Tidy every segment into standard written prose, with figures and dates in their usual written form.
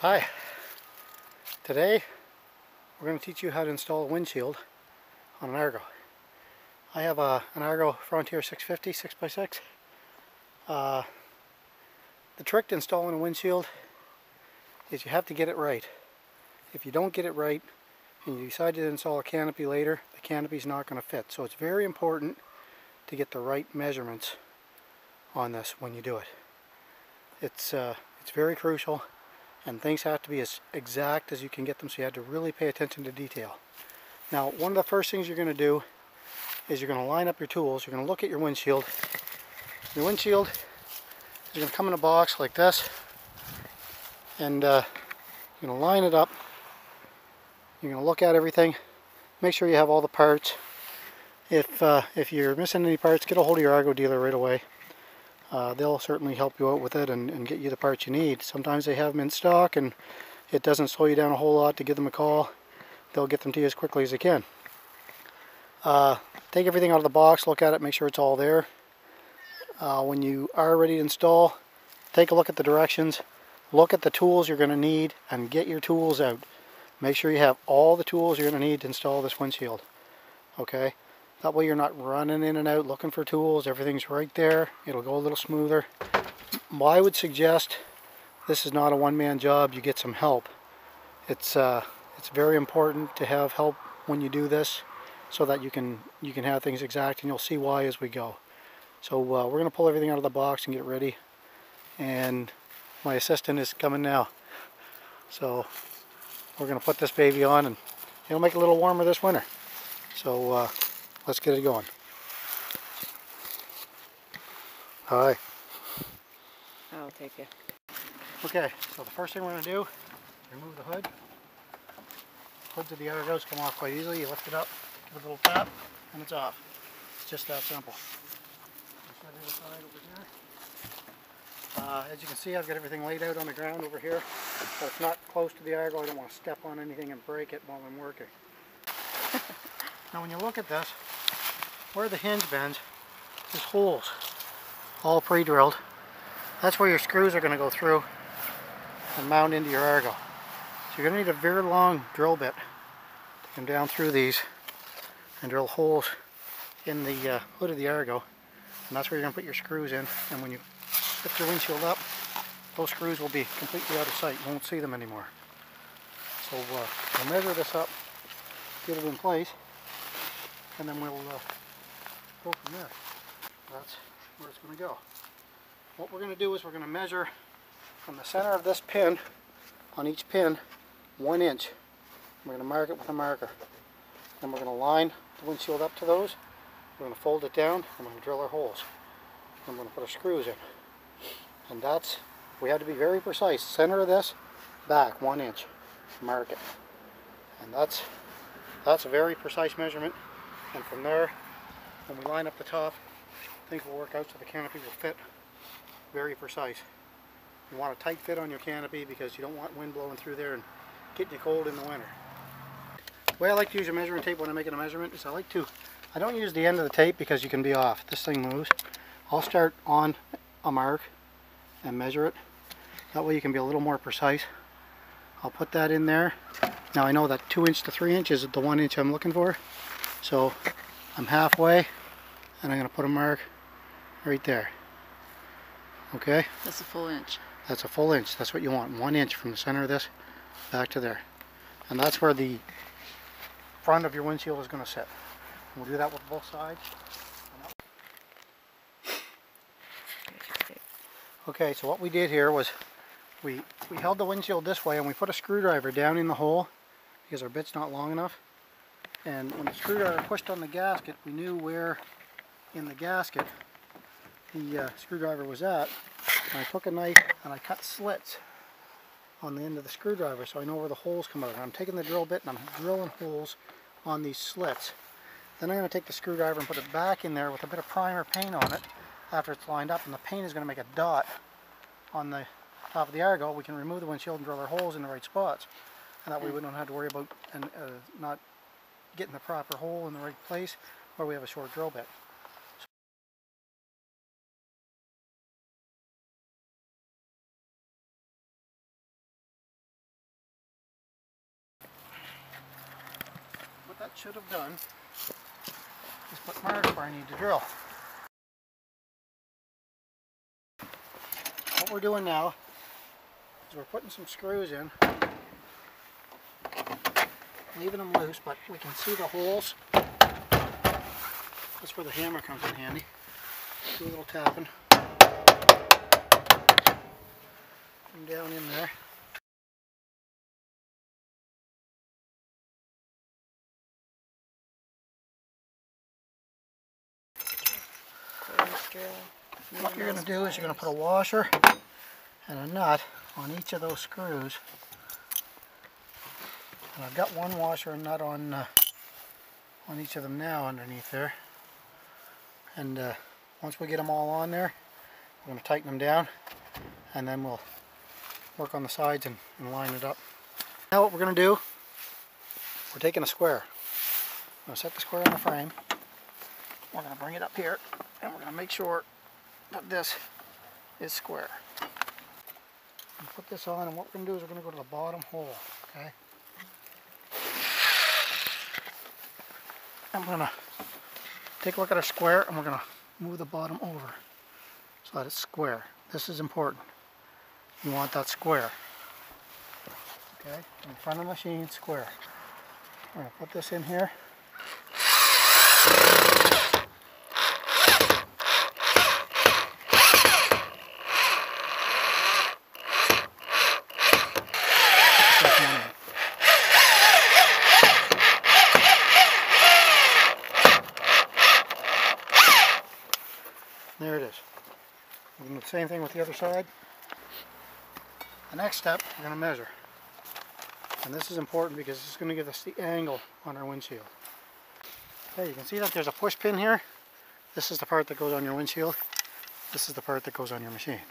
Hi, today we're going to teach you how to install a windshield on an Argo. I have an Argo Frontier 650 6x6. The trick to installing a windshield is you have to get it right. If you don't get it right and you decide to install a canopy later, the canopy is not going to fit. So it's very important to get the right measurements on this when you do it. It's very crucial. And things have to be as exact as you can get them, so you have to really pay attention to detail. Now, one of the first things you're going to do is you're going to line up your tools. You're going to look at your windshield. Your windshield is going to come in a box like this, and you're going to line it up. You're going to look at everything, make sure you have all the parts. If you're missing any parts, get a hold of your Argo dealer right away. They'll certainly help you out with it and get you the parts you need. Sometimes they have them in stock and it doesn't slow you down a whole lot to give them a call. They'll get them to you as quickly as they can. Take everything out of the box, look at it, make sure it's all there. When you are ready to install, take a look at the directions, look at the tools you're going to need, and get your tools out. Make sure you have all the tools you're going to need to install this windshield. Okay? That way you're not running in and out looking for tools. Everything's right there. It'll go a little smoother. I would suggest this is not a one-man job. You get some help. It's very important to have help when you do this, so that you can have things exact, and you'll see why as we go. So we're going to pull everything out of the box and get ready. And my assistant is coming now. So we're going to put this baby on, and it'll make it a little warmer this winter. So let's get it going. Hi. I'll take you. Okay, so the first thing we're going to do, remove the hood. Hoods of the Argos come off quite easily. You lift it up, give it a little tap, and it's off. It's just that simple. Set it aside over here. As you can see, I've got everything laid out on the ground over here, but it's not close to the Argo. I don't want to step on anything and break it while I'm working. Now when you look at this, where the hinge bends, there's holes, all pre-drilled. That's where your screws are going to go through and mount into your Argo. So you're going to need a very long drill bit to come down through these and drill holes in the hood of the Argo. And that's where you're going to put your screws in. And when you lift your windshield up, those screws will be completely out of sight. You won't see them anymore. So we'll measure this up, get it in place, and then we'll go from there. That's where it's going to go. What we're going to do is we're going to measure from the center of this pin, on each pin, 1 inch. We're going to mark it with a marker. Then we're going to line the windshield up to those. We're going to fold it down, and we're going to drill our holes. And we're going to put our screws in. And that's, we have to be very precise. Center of this, back 1 inch. Mark it. And that's a very precise measurement. And from there, when we line up the top, things will work out so the canopy will fit very precise. You want a tight fit on your canopy because you don't want wind blowing through there and getting you cold in the winter. The way I like to use a measuring tape when I'm making a measurement is I don't use the end of the tape because you can be off. This thing moves. I'll start on a mark and measure it. That way you can be a little more precise. I'll put that in there. Now I know that 2 inch to 3 inch is the 1 inch I'm looking for. So I'm halfway, and I'm going to put a mark right there. Okay? That's a full inch. That's a full inch. That's what you want. 1 inch from the center of this back to there. And that's where the front of your windshield is going to sit. And we'll do that with both sides. Okay, so what we did here was we held the windshield this way, and we put a screwdriver down in the hole because our bit's not long enough. And when the screwdriver pushed on the gasket, we knew where in the gasket the screwdriver was at. And I took a knife and I cut slits on the end of the screwdriver so I know where the holes come out. And I'm taking the drill bit and I'm drilling holes on these slits. Then I'm going to take the screwdriver and put it back in there with a bit of primer paint on it after it's lined up, and the paint is going to make a dot on the top of the Argo. We can remove the windshield and drill our holes in the right spots, and that way we don't have to worry about not getting the proper hole in the right place where we have a short drill bit. should have done is put marks where I need to drill. What we're doing now is we're putting some screws in, leaving them loose, but we can see the holes. That's where the hammer comes in handy. Do a little tapping. And down in there. What you're going to do is you're going to put a washer and a nut on each of those screws. And I've got one washer and nut on each of them now underneath there. And once we get them all on there, we're going to tighten them down, and then we'll work on the sides and line it up. Now what we're going to do, we're taking a square. I'm going to set the square on the frame. We're going to bring it up here, and we're going to make sure that this is square. And put this on, and what we're going to do is we're going to go to the bottom hole, okay? I'm going to take a look at our square, and we're going to move the bottom over so that it's square. This is important. You want that square. Okay, in front of the machine, square. We're going to put this in here. There it is. We're going to do the same thing with the other side. The next step, we're going to measure. And this is important because this is going to give us the angle on our windshield. Okay, you can see that there's a push pin here. This is the part that goes on your windshield. This is the part that goes on your machine.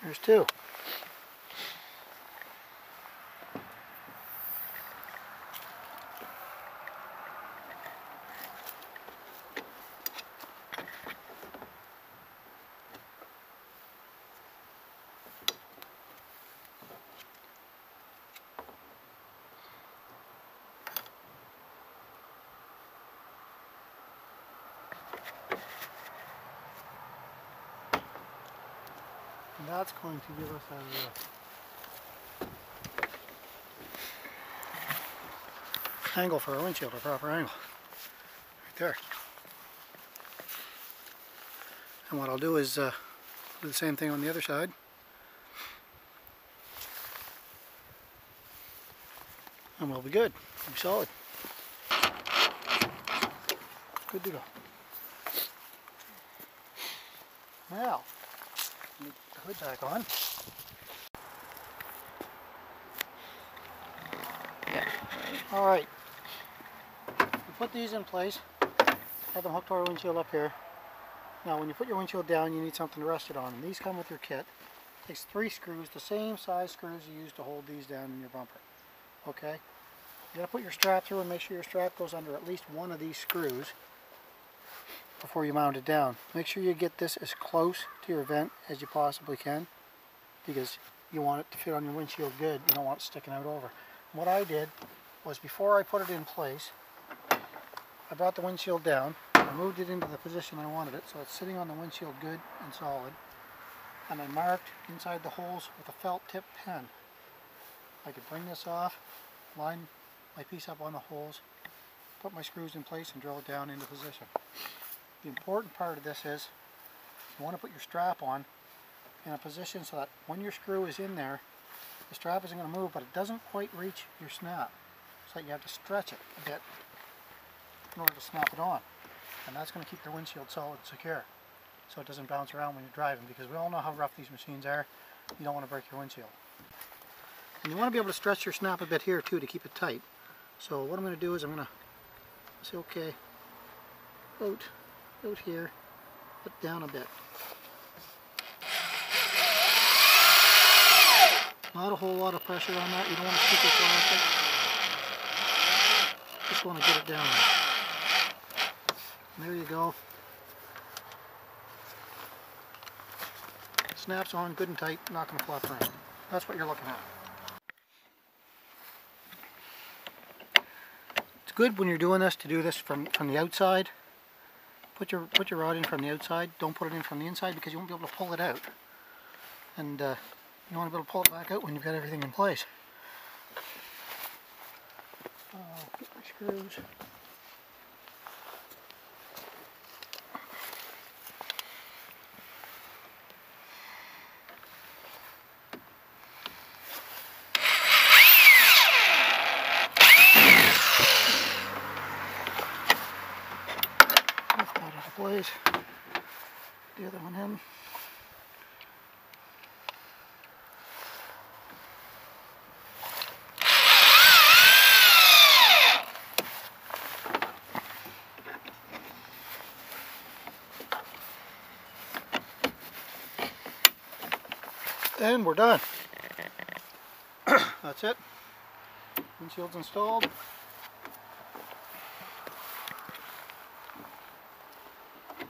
There's two. And that's going to give us our angle for our windshield, a proper angle. Right there. And what I'll do is do the same thing on the other side. And we'll be good. We'll be solid. Good to go. Now, put the hood back on. Yeah. Alright. We put these in place. Have them hooked to our windshield up here. Now when you put your windshield down, you need something to rest it on. And these come with your kit. It takes 3 screws, the same size screws you use to hold these down in your bumper. Okay? You gotta put your strap through and make sure your strap goes under at least one of these screws before you mount it down. Make sure you get this as close to your vent as you possibly can, because you want it to fit on your windshield good. You don't want it sticking out over. And what I did was, before I put it in place, I brought the windshield down, I moved it into the position I wanted it, so it's sitting on the windshield good and solid, and I marked inside the holes with a felt tip pen. I could bring this off, line my piece up on the holes, put my screws in place and drill it down into position. The important part of this is you want to put your strap on in a position so that when your screw is in there, the strap isn't going to move, but it doesn't quite reach your snap. So you have to stretch it a bit in order to snap it on. And that's going to keep your windshield solid and secure, so it doesn't bounce around when you're driving, because we all know how rough these machines are. You don't want to break your windshield. And you want to be able to stretch your snap a bit here too to keep it tight. So what I'm going to do is I'm going to say, okay, out here, put down a bit. Not a whole lot of pressure on that. You don't want to stick your plastic. Just want to get it down there. And there you go. Snaps on good and tight, not going to flop around. That's what you're looking at. It's good when you're doing this to do this from the outside. Put your rod in from the outside. Don't put it in from the inside because you won't be able to pull it out. And you want to be able to pull it back out when you've got everything in place. Get my screws. Lift that out of place. The other one in. And we're done. That's it. Windshield's installed.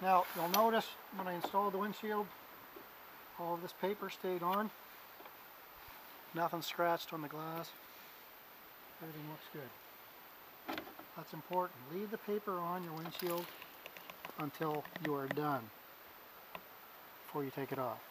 Now you'll notice when I installed the windshield, all of this paper stayed on. Nothing scratched on the glass. Everything looks good. That's important. Leave the paper on your windshield until you are done before you take it off.